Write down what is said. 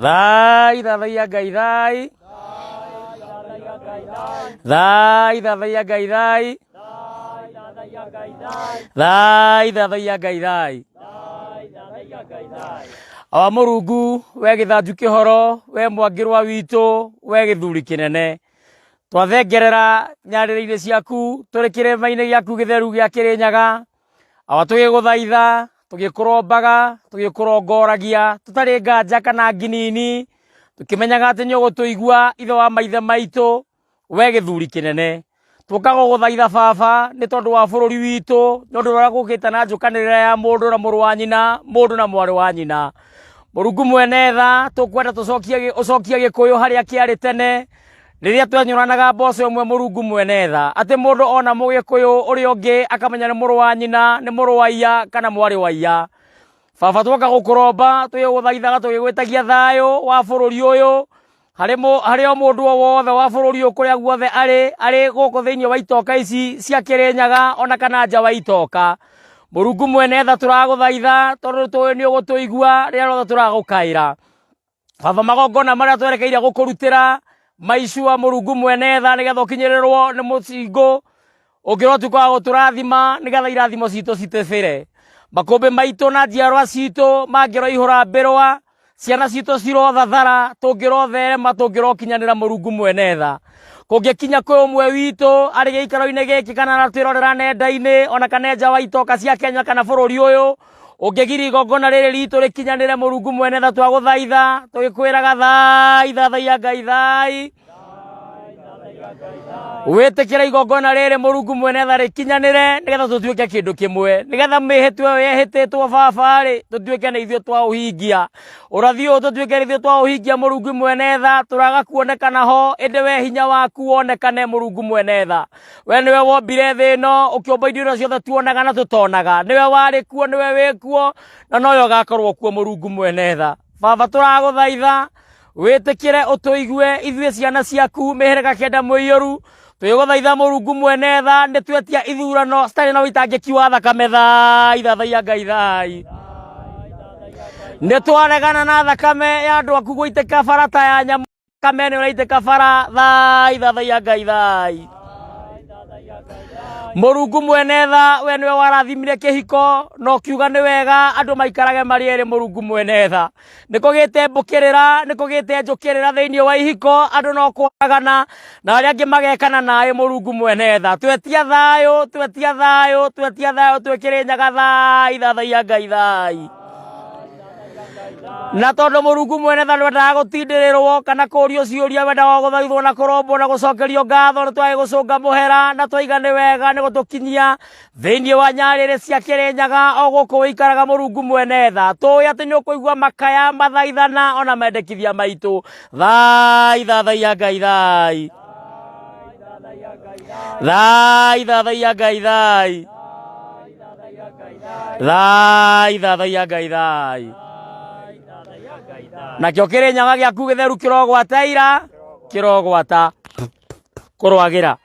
Thai thathaia Ngai thai. Thai thathaia Ngai thai. Thai thathaia Ngai thai. Awa Mũrungu we gĩthanju kĩhoro we mwangĩrwa witũ we gĩthuri kĩnene twathengerera nyarĩrĩ-inĩ ciaku tũrĩ kĩrĩma-inĩ gĩaku gĩtheru gĩa Kĩrĩnyaga awa tũgĩgũthaitha tũgĩkũrombaga tũgĩkũrongoragia tũtarĩ nganja kana nginini tũkĩmenyaga atĩ nĩũgũtũigua ithe wa maithe maitũ we gĩthuri kĩnene tũkaga gũthaitha baba nĩ tondũ wa bũrũri witũ nĩ ũndũ ũrĩa gũkĩte na njũkanĩrĩra ya mũndũ na mũrũ wa nyina mũndũ na mwarĩ wa nyina Mũrungu mwene tha tũkwenda ũcokie gĩkũyũ harĩa kĩarĩ tene rĩrĩa twenyũranaga mboco ĩmwe Mũrungu mwene tha atĩ mũndũ ona mũgĩkũyũ ũrĩa ũngĩ akamenya nĩ mũrũ wa nyina nĩ mũrũ wa iya kana mwarĩ wa iya baba twoka gũkũromba tũgĩgũthaithaga tũgĩgwĩtagia thayũ wa bũrũri ũyũ harĩ o mũndũ o wothe wa bũrũri ũyũ kũrĩa guothe arĩ gũkũ thĩinĩ wa itoka ici cia Kĩrĩnyaga ona kana nja wa itoka Mũrungu mwene tha tũragũthaitha tondũ tũĩ nĩ ũgũtũigua rĩrĩa rĩothe tũragũkaĩra baba magongona marĩa twerekeire gũkũrutĩra maicua Mũrungu mwene tha nĩgetha ũkinyĩrĩrwo nĩ mũcingo ũngĩrotuĩka wa gũtũrathima nĩgetha irathimo citũ citĩbĩre makũmbĩ maitũ na njiarwa citũ mangĩroihũra mbĩrwa ciana citũ cirothathara tũngĩrotherema tũngĩrokinyanĩra Mũrungu mwene tha kũngĩkinya kwĩ ũmwe witũ arĩ gĩikaro-inĩ gĩkĩ kana aratwĩrorera nenda-inĩ ona kana nja wa itoka cia Kenya kana bũrũri ũyũ ũngĩgiria igongona rĩrĩ ritũ rĩkinyanĩre Mũrungu mwene tha twagũthaitha tũgĩkwĩraga thai thathaia Ngai thai wĩtĩkĩre igongona rĩrĩ Mũrungu mwene tha rĩkinyanĩre nĩgetha tũtuĩke kĩndũ kĩmwe nĩgetha mĩhĩtwa ĩyo yehĩtĩtwo baba-rĩ tũtuĩke nĩ ithuĩ twaũhingia ũrathi ũyũ tũtuĩke nĩ ithuĩ twaũhingia Mũrungu mwene tha tũraga kuonekana ho ĩndĩ we hinya waku wonekane Mũrungu mwene tha we nĩwe wombire thĩ ĩno ũkĩũmba indo iria ciothe tuonaga na tũtonaga nĩwe warĩ kuo nĩwe wĩ kuo na nowe ũgakorwo kuo Mũrungu mwene tha baba tũragũthaitha wĩtĩkĩre ũtũigue ithuĩ ciana ciaku mĩhĩrĩga kenda mũiyũru twĩgũthaitha Mũrungu mwene tha nĩtwetia ithurano citarĩ na ũitangĩki wa thakame thai thathaia Ngai thai nĩtwaregana na thakame ya andũ aku gũitĩka bara ta ya nyamũ thakame nĩ ũraitĩka bara thai thathaia Ngai thai Mũrungu mwene tha we nĩwe warathimire kĩhiko na ũkiuga nĩ wega andũ maikarage marĩ erĩ Mũrungu mwene tha nĩkũgĩte mbũkĩrĩra nĩkũgĩte njũkĩrĩra thĩinĩ wa ihiko andũ no kũragana na arĩa angĩ magekana naĩ Mũrungu mwene tha twetia thayũ twĩ Kĩrĩnyaga thai thathaia Ngai thai na tondũ Mũrungu mwene tha ndwendaga gũtindĩrĩrwo kana kũũrio ciũria wendaga gũthaithwo na kũrombwo na gũcokerio ngatho nĩtwagĩgũcũnga mũhera na twaiga nĩ wega nĩ gũtũkinyia thĩinĩ wa nyarĩrĩ cia Kĩrĩnyaga o gũkũ wĩikaraga Mũrungu mwene tha tũĩ atĩ nĩũkũigua makaya mathaithana ona mendekithia maitũ thai thathaia Ngai thai thai thathaia Ngai thai thai thathaia Ngai thai nakĩo Kĩrĩnyaga gĩaku gĩtheru kĩrogwata ira kĩrogwata kũrwagĩra